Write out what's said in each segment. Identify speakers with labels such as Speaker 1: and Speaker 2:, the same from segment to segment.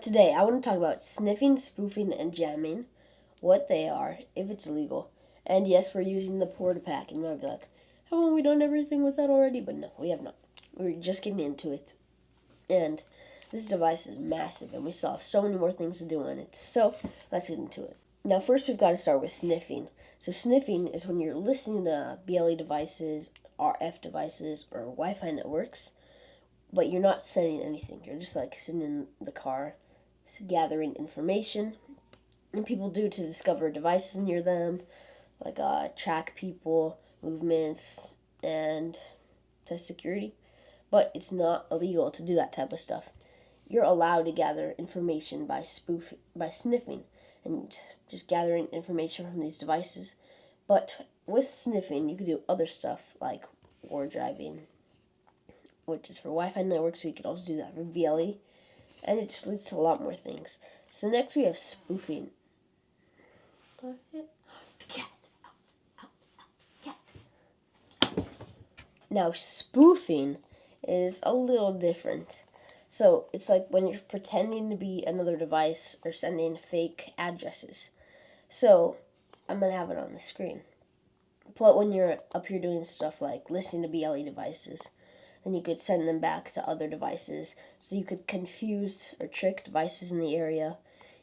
Speaker 1: Today, I want to talk about sniffing, spoofing, and jamming, what they are, if it's illegal. And yes, we're using the porta pack, and you might be like, haven't we done everything with that already? But no, we have not. We're just getting into it. And this device is massive, and we still have so many more things to do on it. So, let's get into it. Now, first, we've got to start with sniffing. So, sniffing is when you're listening to BLE devices, RF devices, or Wi Fi networks, but you're not sending anything. You're just like sitting in the car gathering information, and people do to discover devices near them, like track people, movements, and test security. But it's not illegal to do that type of stuff. You're allowed to gather information by sniffing, and just gathering information from these devices. But with sniffing, you could do other stuff like war driving, which is for Wi-Fi networks. We could also do that for BLE, and it just leads to a lot more things. So next we have spoofing. Now spoofing is a little different. So it's like when you're pretending to be another device or sending fake addresses. So I'm going to have it on the screen. But when you're up here doing stuff like listening to BLE devices, then you could send them back to other devices. So you could confuse or trick devices in the area.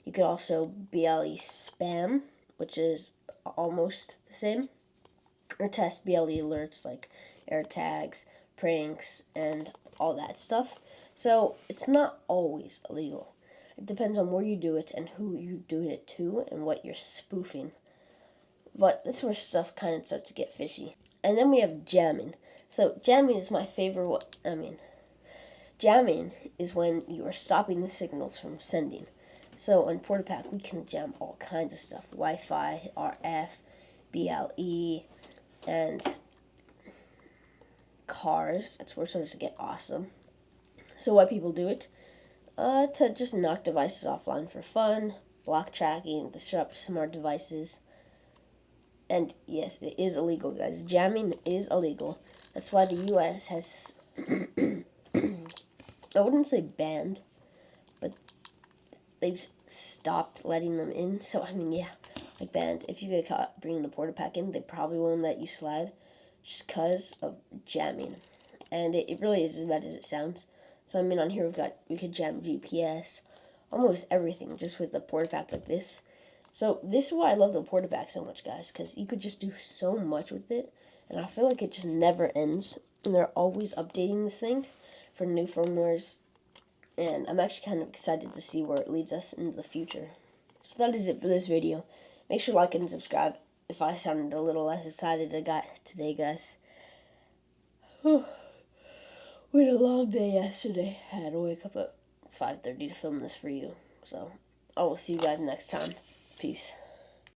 Speaker 1: You could also BLE spam, which is almost the same, or test BLE alerts like air tags, pranks, and all that stuff. So it's not always illegal. It depends on where you do it and who you're doing it to and what you're spoofing. But that's where stuff kind of starts to get fishy. And then we have jamming. So jamming is my favorite. Jamming is when you are stopping the signals from sending. So on PortaPack, we can jam all kinds of stuff: Wi-Fi, RF, BLE, and cars. That's where it starts to get awesome. So why people do it? To just knock devices offline for fun, block tracking, disrupt smart devices. And yes, it is illegal, guys. Jamming is illegal. That's why the U.S. has, I wouldn't say banned, but they've stopped letting them in. So, yeah, like banned. If you get caught bringing the porta pack in, they probably won't let you slide just because of jamming. And it really is as bad as it sounds. So, on here we could jam GPS, almost everything, just with a porta pack like this. So this is why I love the porta pack so much, guys, because you could just do so much with it, and I feel like it just never ends, and they're always updating this thing for new firmwares, and I'm actually kind of excited to see where it leads us into the future. So that is it for this video. Make sure to like and subscribe if I sounded a little less excited today, guys. We had a long day yesterday. I had to wake up at 5:30 to film this for you, so I will see you guys next time. Peace.